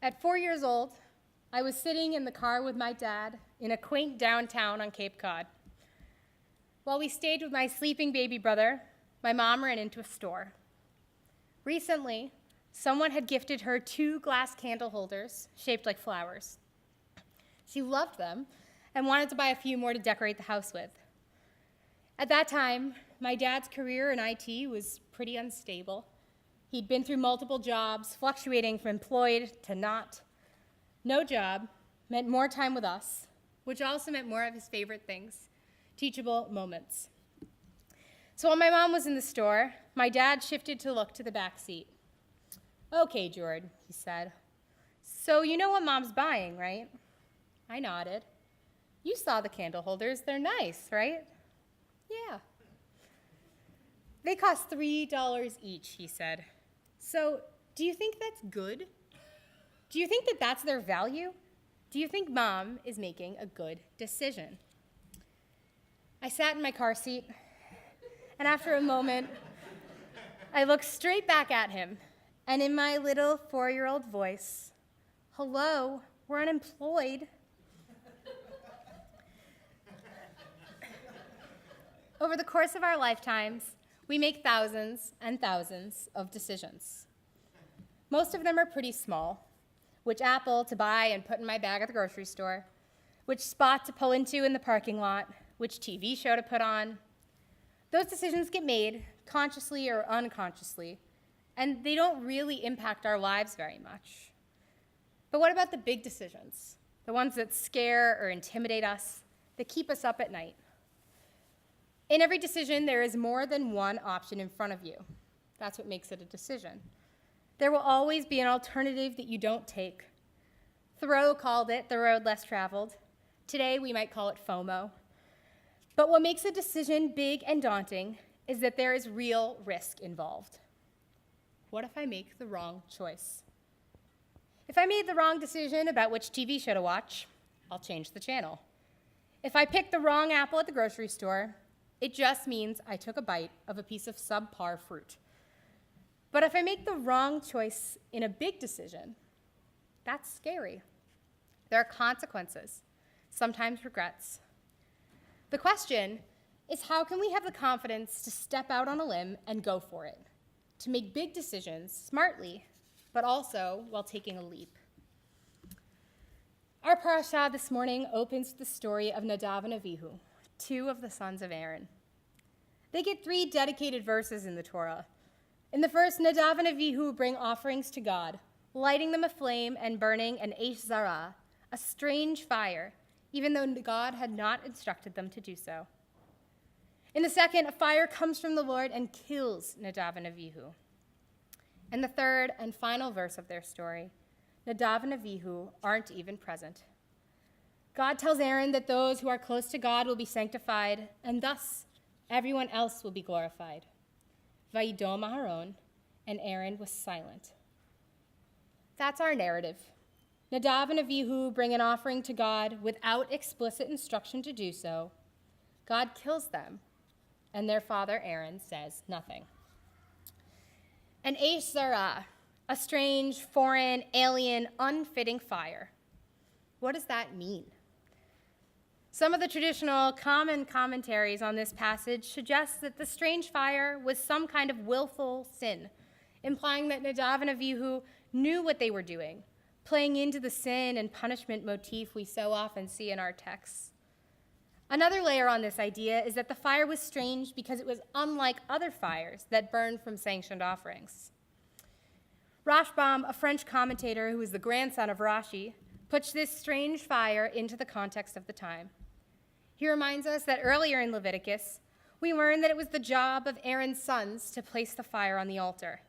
At 4 years old, I was sitting in the car with my dad in a quaint downtown on Cape Cod. While we stayed with my sleeping baby brother, my mom ran into a store. Recently, someone had gifted her 2 glass candle holders shaped like flowers. She loved them and wanted to buy a few more to decorate the house with. At that time, my dad's career in IT was pretty unstable. He'd been through multiple jobs, fluctuating from employed to not. No job meant more time with us, which also meant more of his favorite things, teachable moments. So while my mom was in the store, my dad shifted to look to the back seat. "Okay, Jord," he said. "So you know what Mom's buying, right?" I nodded. "You saw the candle holders. They're nice, right?" "Yeah." "They cost $3 each," he said. "So do you think that's good? Do you think that that's their value? Do you think Mom is making a good decision?" I sat in my car seat, and after a moment, I looked straight back at him, and in my little 4-year-old voice, "Hello, we're unemployed." Over the course of our lifetimes, we make thousands and thousands of decisions. Most of them are pretty small. Which apple to buy and put in my bag at the grocery store, which spot to pull into in the parking lot, which TV show to put on. Those decisions get made consciously or unconsciously, and they don't really impact our lives very much. But what about the big decisions? The ones that scare or intimidate us, that keep us up at night? In every decision, there is more than one option in front of you. That's what makes it a decision. There will always be an alternative that you don't take. Thoreau called it the road less traveled. Today, we might call it FOMO. But what makes a decision big and daunting is that there is real risk involved. What if I make the wrong choice? If I made the wrong decision about which TV show to watch, I'll change the channel. If I pick the wrong apple at the grocery store, it just means I took a bite of a piece of subpar fruit. But if I make the wrong choice in a big decision, that's scary. There are consequences, sometimes regrets. The question is, how can we have the confidence to step out on a limb and go for it, to make big decisions smartly, but also while taking a leap? Our parasha this morning opens with the story of Nadav and Avihu, 2 of the sons of Aaron. They get 3 dedicated verses in the Torah. In the first, Nadav and Avihu bring offerings to God, lighting them aflame and burning an eish zarah, a strange fire, even though God had not instructed them to do so. In the second, a fire comes from the Lord and kills Nadav and Avihu. In the third and final verse of their story, Nadav and Avihu aren't even present. God tells Aaron that those who are close to God will be sanctified, and thus everyone else will be glorified. Vayidom Aharon, and Aaron was silent. That's our narrative. Nadav and Avihu bring an offering to God without explicit instruction to do so. God kills them, and their father Aaron says nothing. An eish zarah, a strange, foreign, alien, unfitting fire. What does that mean? Some of the traditional common commentaries on this passage suggest that the strange fire was some kind of willful sin, implying that Nadav and Avihu knew what they were doing, playing into the sin and punishment motif we so often see in our texts. Another layer on this idea is that the fire was strange because it was unlike other fires that burned from sanctioned offerings. Rashbam, a French commentator who is the grandson of Rashi, puts this strange fire into the context of the time. He reminds us that earlier in Leviticus, we learned that it was the job of Aaron's sons to place the fire on the altar,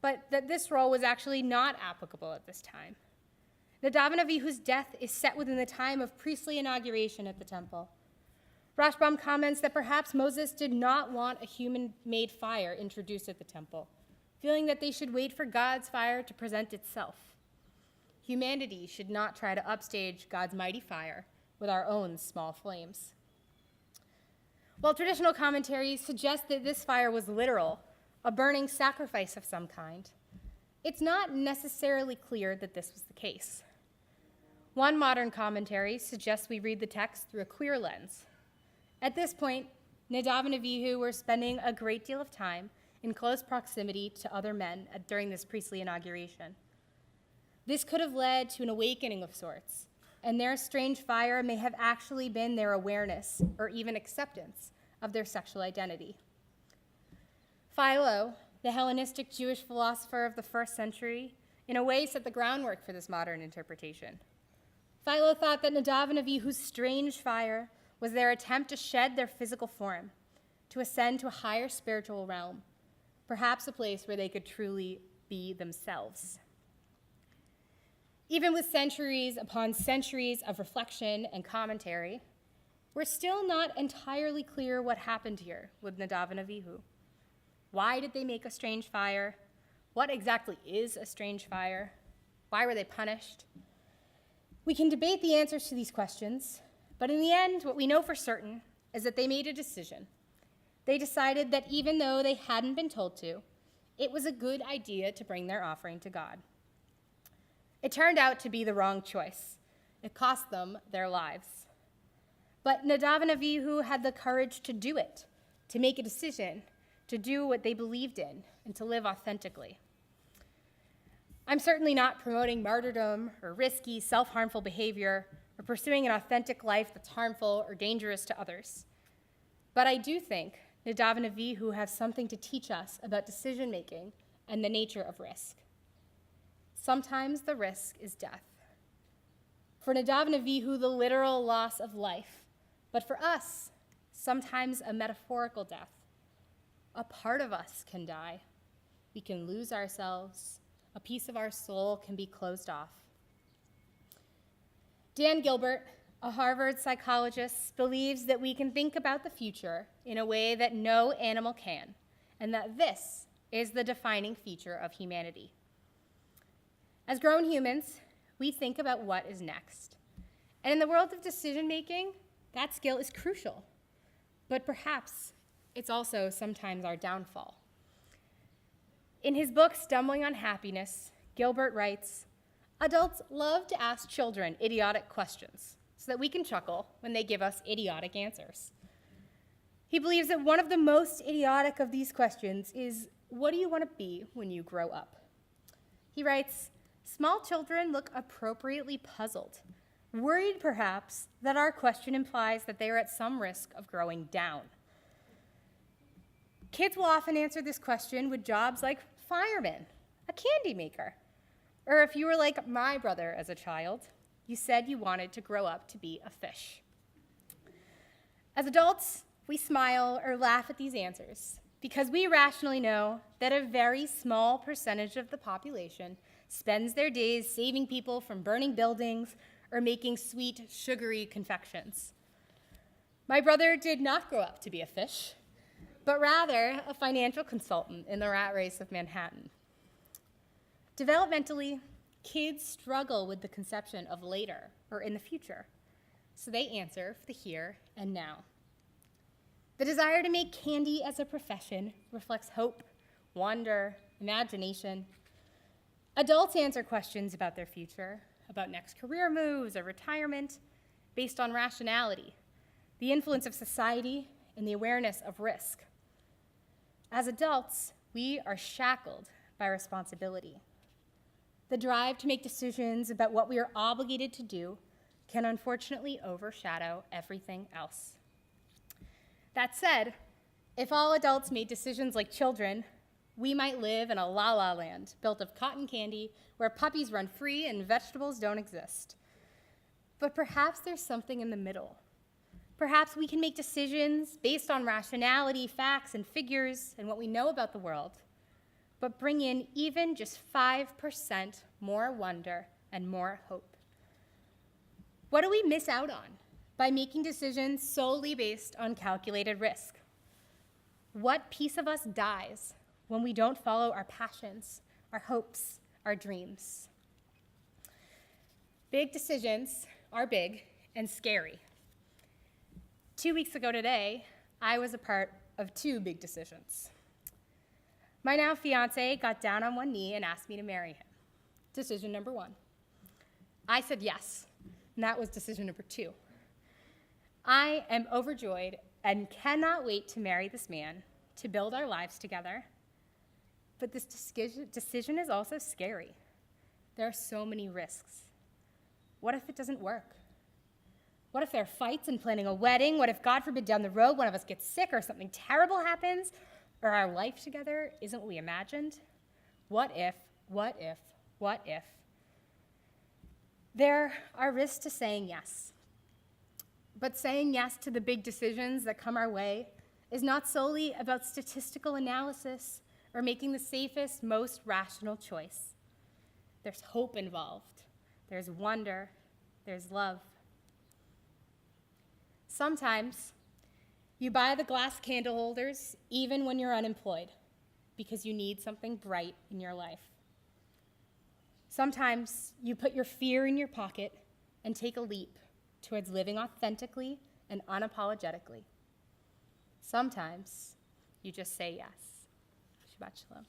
but that this role was actually not applicable at this time. Nadav and Avihu's death is set within the time of priestly inauguration at the temple. Rashbam comments that perhaps Moses did not want a human-made fire introduced at the temple, feeling that they should wait for God's fire to present itself. Humanity should not try to upstage God's mighty fire with our own small flames. While traditional commentaries suggest that this fire was literal, a burning sacrifice of some kind, it's not necessarily clear that this was the case. One modern commentary suggests we read the text through a queer lens. At this point, Nadav and Avihu were spending a great deal of time in close proximity to other men during this priestly inauguration. This could have led to an awakening of sorts, and their strange fire may have actually been their awareness or even acceptance of their sexual identity. Philo, the Hellenistic Jewish philosopher of the first century, in a way set the groundwork for this modern interpretation. Philo thought that Nadav and Avihu's strange fire was their attempt to shed their physical form, to ascend to a higher spiritual realm, perhaps a place where they could truly be themselves. Even with centuries upon centuries of reflection and commentary, we're still not entirely clear what happened here with Nadav and Avihu. Why did they make a strange fire? What exactly is a strange fire? Why were they punished? We can debate the answers to these questions, but in the end, what we know for certain is that they made a decision. They decided that even though they hadn't been told to, it was a good idea to bring their offering to God. It turned out to be the wrong choice. It cost them their lives. But Nadav and Avihu had the courage to do it, to make a decision, to do what they believed in, and to live authentically. I'm certainly not promoting martyrdom or risky, self-harmful behavior or pursuing an authentic life that's harmful or dangerous to others. But I do think Nadav and Avihu have something to teach us about decision-making and the nature of risk. Sometimes the risk is death. For Nadav and Avihu, the literal loss of life, but for us, sometimes a metaphorical death. A part of us can die. We can lose ourselves. A piece of our soul can be closed off. Dan Gilbert, a Harvard psychologist, believes that we can think about the future in a way that no animal can, and that this is the defining feature of humanity. As grown humans, we think about what is next. And in the world of decision-making, that skill is crucial. But perhaps it's also sometimes our downfall. In his book, Stumbling on Happiness, Gilbert writes, "Adults love to ask children idiotic questions so that we can chuckle when they give us idiotic answers." He believes that one of the most idiotic of these questions is, what do you want to be when you grow up? He writes, "Small children look appropriately puzzled, worried perhaps that our question implies that they are at some risk of growing down. Kids will often answer this question with jobs like fireman, a candy maker, or if you were like my brother as a child, you said you wanted to grow up to be a fish." As adults, we smile or laugh at these answers because we rationally know that a very small percentage of the population spends their days saving people from burning buildings or making sweet, sugary confections. My brother did not grow up to be a fish, but rather a financial consultant in the rat race of Manhattan. Developmentally, kids struggle with the conception of later or in the future, so they answer for the here and now. The desire to make candy as a profession reflects hope, wonder, imagination. Adults answer questions about their future, about next career moves or retirement, based on rationality, the influence of society, and the awareness of risk. As adults, we are shackled by responsibility. The drive to make decisions about what we are obligated to do can unfortunately overshadow everything else. That said, if all adults made decisions like children, we might live in a la-la land built of cotton candy where puppies run free and vegetables don't exist. But perhaps there's something in the middle. Perhaps we can make decisions based on rationality, facts, and figures, and what we know about the world, but bring in even just 5% more wonder and more hope. What do we miss out on by making decisions solely based on calculated risk? What piece of us dies when we don't follow our passions, our hopes, our dreams? Big decisions are big and scary. 2 weeks ago today, I was a part of 2 big decisions. My now fiance got down on one knee and asked me to marry him. Decision number 1. I said yes, and that was decision number 2. I am overjoyed and cannot wait to marry this man, to build our lives together. But this decision is also scary. There are so many risks. What if it doesn't work? What if there are fights in planning a wedding? What if, God forbid, down the road, one of us gets sick or something terrible happens, or our life together isn't what we imagined? What if? There are risks to saying yes. But saying yes to the big decisions that come our way is not solely about statistical analysis or making the safest, most rational choice. There's hope involved. There's wonder. There's love. Sometimes you buy the glass candle holders even when you're unemployed because you need something bright in your life. Sometimes you put your fear in your pocket and take a leap towards living authentically and unapologetically. Sometimes you just say yes. Shabbat shalom.